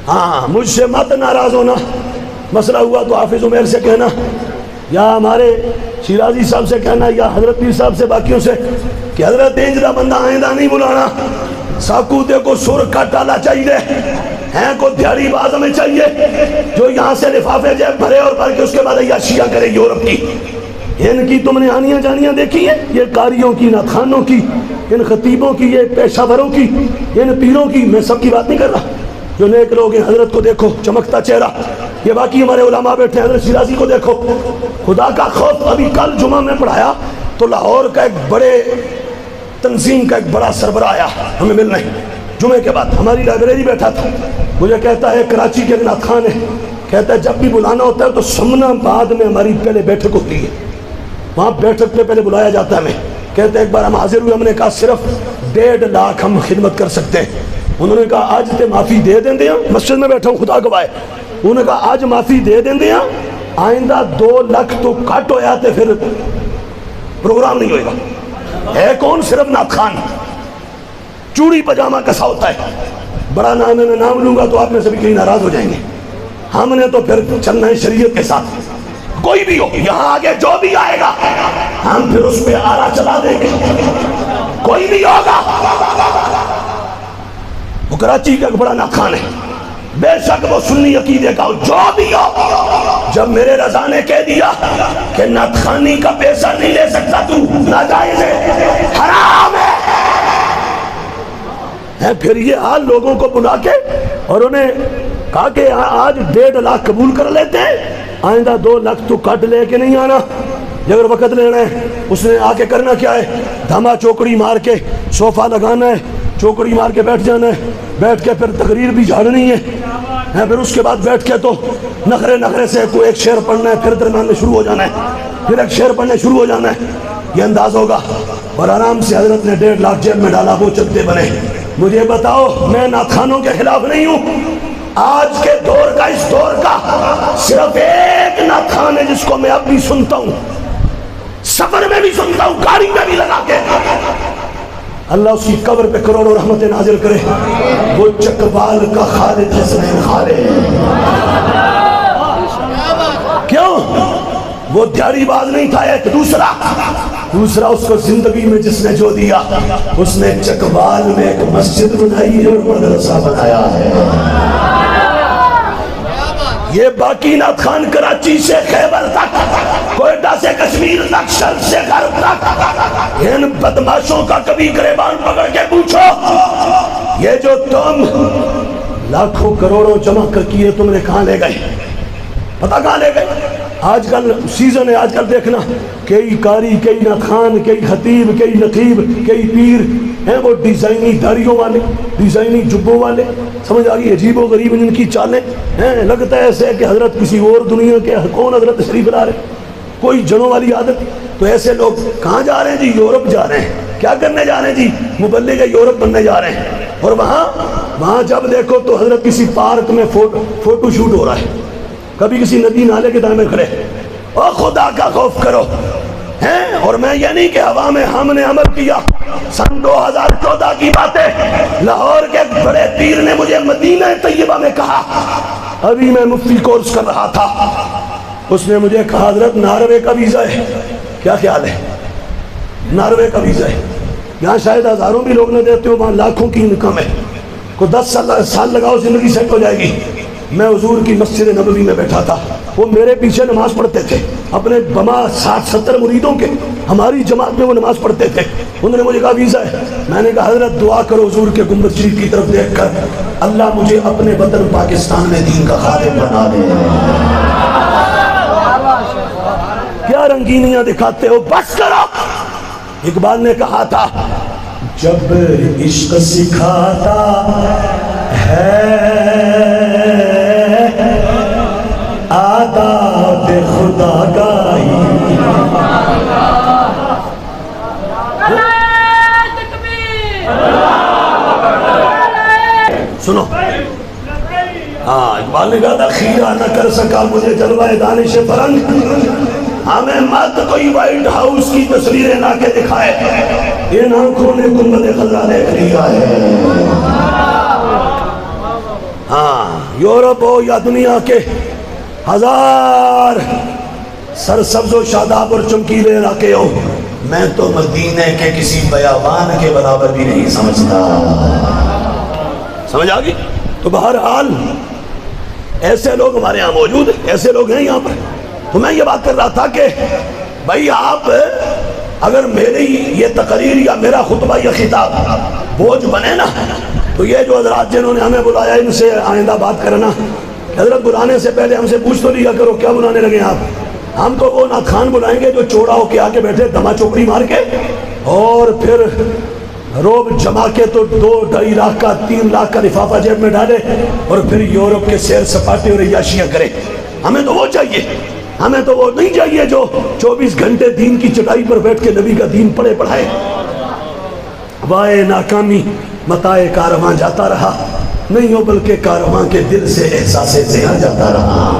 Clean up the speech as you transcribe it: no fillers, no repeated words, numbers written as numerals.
ہاں مجھ سے مت ناراض ہونا، مسئلہ ہوا تو حافظ عمیر سے کہنا یا ہمارے شیرازی صاحب سے کہنا یا حضرت پیر صاحب سے باقیوں سے کہ حضرت انجدہ بندہ آئندہ نہیں بلانا، ساکوتے کو سر کا ٹالا چاہیے ہیں کو دیاری باز ہمیں چاہیے جو یہاں سے لفافے جیب بھرے اور بھر کے اس کے بعد عیاشیاں کرے یورپ کی۔ ان کی تم نے آنیاں جانیاں دیکھی ہیں، یہ قاریوں کی، ناتخانوں کی، ان خطیبوں کی، یہ پیشہ وروں کی، ان پیروں کی، میں سب کی بات نہیں کر رہا، جو نیک لوگ ہیں۔ حضرت کو دیکھو چمکتا چہرہ، یہ باقی ہمارے علماء بیٹھے ہیں، حضرت شیرازی کو دیکھو، خدا کا خوف۔ ابھی کل جمعہ میں پڑھایا تو لاہور کا ایک بڑے تنظیم کا ایک بڑا سربراہ آیا ہمیں ملنے، جمعے کے بعد ہماری لائبریری بیٹھا تھا، مجھے کہتا ہے کراچی کے نعت خان ہے، کہتا ہے جب بھی بلانا ہوتا ہے تو سمنا بعد میں ہماری پہلے بیٹھک ہوتی ہے، وہاں بیٹھک میں پہلے بلایا جاتا ہے ہمیں۔ کہتے ہیں ایک بار ہم حاضر ہوئے، ہم نے کہا صرف 1.5 لاکھ ہم خدمت کر سکتے ہیں۔ انہوں نے کہا آج تے معافی دے دیں دیا، مسجد میں بیٹھا ہوں خدا گواہ ہے، انہوں نے کہا آج معافی دے دیں دیا، آئندہ 2 لاکھ تو کٹ ہو جاتے پھر پروگرام نہیں ہوئے گا۔ ہے کون؟ صرف نعت خان، چوڑی پجامہ کسا ہوتا ہے، بڑا نام میں نام لوں گا تو آپ میں سے بھی کہیں ناراض ہو جائیں گے۔ ہم نے تو پھر چلنا ہے شریعت کے ساتھ، کوئی بھی ہو یہاں آگے جو بھی آئے گا ہم پھر اس پہ آرا چلا دیں گے، کوئی بھی ہوگا۔ وہ کراچی کا ایک بڑا نعت خان ہے، بے شک وہ سنی عقیدے کا ہو، جو بھی ہو۔ جب میرے رضا نے کہہ دیا کہ نعت خانی کا پیسہ نہیں لے سکتا تو، ناجائز ہے، حرام ہے، پھر یہ حال لوگوں کو بلا کے اور انہیں کہا کہ آج 1.5 لاکھ قبول کر لیتے ہیں، آئندہ 2 لاکھ تو کٹ لے کے نہیں آنا، اگر وقت لینا ہے۔ اس نے آ کے کرنا کیا ہے؟ دھما چوکڑی مار کے صوفہ لگانا ہے، چوکڑی مار کے بیٹھ جانا ہے، بیٹھ کے پھر تقریر بھی جھاڑنی ہے، پھر اس کے بعد بیٹھ کے تو نخرے سے کوئی ایک شعر پڑھنا ہے، پھر درمیان میں شروع ہو جانا ہے، پھر ایک شعر پڑھنے شروع ہو جانا ہے، یہ انداز ہوگا۔ اور آرام سے حضرت نے 1.5 لاکھ جیب میں ڈالا، وہ چکتے بنے۔ مجھے بتاؤ، میں نعت خانوں کے خلاف نہیں ہوں، آج کے دور کا، اس دور کا صرف ایک نعت خان ہے جس کو میں اب بھی سنتا ہوں، سفر میں بھی سنتا ہوں، گاڑی میں بھی لگا کے، اللہ اس کی قبر پہ کروڑوں رحمتیں نازل کرے، وہ چکبال کا خالد حسنین خالد۔ کیوں؟ وہ دیاری باز نہیں تھا، ایک دوسرا اس کو زندگی میں جس نے جو دیا، اس نے چکبال میں ایک مسجد بنائی اور مدرسہ بنایا ہے۔ یہ باقی نعت خان کراچی سے خیبر تک، کوئٹہ سے کشمیر تک، شرق سے غرب تک، ان بدماشوں کا کبھی گریبان پکڑ کے پوچھو، یہ جو تم لاکھوں کروڑوں جمع کر کیے تم نے کہاں لے گئے؟ پتہ کہاں لے گئے؟ آج کل سیزن ہے، آج کل دیکھنا کئی قاری، کئی نعت خان، کئی خطیب، کئی نقیب، کئی پیر ہیں، وہ ڈیزائنی داڑیوں والے، ڈیزائنی جبوں والے، سمجھ آگئی؟ عجیب و غریب ان کی چالیں ہیں، لگتا ہے ایسے کہ حضرت کسی اور دنیا کے، کون حضرت تشریف لا رہے، کوئی جنوں والی عادت۔ تو ایسے لوگ کہاں جا رہے ہیں جی؟ یورپ جا رہے ہیں۔ کیا کرنے جا رہے ہیں جی؟ مبلغ یورپ بننے جا رہے ہیں، اور وہاں جب دیکھو تو حضرت کسی پارک میں فوٹو شوٹ ہو رہا ہے، کبھی کسی ندی نالے کے دائیں میں کھڑے۔ اور خدا کا خوف کرو ہیں۔ اور میں یہ نہیں کہ ہوا میں ہم نے عمل کیا، سن 2014 کی باتیں، لاہور کے بڑے پیر نے مجھے مدینہ طیبہ میں کہا، ابھی میں مفتی کورس کر رہا تھا، اس نے مجھے کہا حضرت ناروے کا ویزا ہے، کیا خیال ہے؟ ناروے کا ویزا ہے، یہاں شاید ہزاروں بھی لوگ نہ دیتے ہو، وہاں لاکھوں کی انکم ہے، کو 10 سال لگاؤ زندگی سیٹ ہو جائے گی۔ میں حضور کی مسجد نبوی میں بیٹھا تھا، وہ میرے پیچھے نماز پڑھتے تھے، اپنے بما 60-70 مریدوں کے، ہماری جماعت میں وہ نماز پڑھتے تھے۔ انہوں نے مجھے کہا ویزا ہے، میں نے کہا حضرت دعا کرو حضور کے گنبد شریف کی طرف دیکھ کر، اللہ مجھے اپنے وطن پاکستان میں دین کا خادم بنا دے۔ کیا رنگینیاں دکھاتے ہو، بس کرو۔ اقبال نے کہا تھا جب عشق سکھاتا ہے آداب خدا گاہی، سنو، ہاں اقبال نے کہا تھا خیرہ نہ کر سکا مجھے جلوہ دانش فرنگ، ہمیں مت کوئی وائٹ ہاؤس کی تصویریں لا کے دکھائے، ان آنکھوں نے گنبد خضرا دیکھ لیا ہے۔ ہاں یورپ ہو یا دنیا کے ہزار سرسبز و شاداب اور چمکیلے علاقے ہو، میں تو مدینے کے کسی بیابان کے برابر بھی نہیں سمجھتا۔ سمجھ آگئی؟ تو بہرحال ایسے لوگ ہمارے ہاں موجود ہیں، ایسے لوگ ہیں یہاں پر۔ تو میں یہ بات کر رہا تھا کہ بھائی آپ اگر میری یہ تقریر یا میرا خطبہ یا خطاب بوجھ بنے نا، تو یہ جو حضرات جنہوں نے ہمیں بلایا ان سے آئندہ بات کرنا، حضرت بلانے سے پہلے ہم سے پوچھ تو لیا کرو کیا بلانے لگے آپ؟ ہم تو وہ نعت خان بلائیں گے جو چوڑا ہو کے آ کے بیٹھے دما چوکڑی مار کے، اور پھر روب جما کے تو 2-2.5 لاکھ کا 3 لاکھ کا لفافہ جیب میں ڈالے اور پھر یورپ کے سیر سپاٹے اور عیاشیاں کرے۔ ہمیں تو وہ چاہیے، ہمیں تو وہ نہیں چاہیے جو 24 گھنٹے دین کی چٹائی پر بیٹھ کے نبی کا دین پڑھے پڑھائے۔ وائے ناکامی متائے کارواں جاتا رہا، نہیں ہو بلکہ کارواں کے دل سے احساس زیاں جاتا رہا۔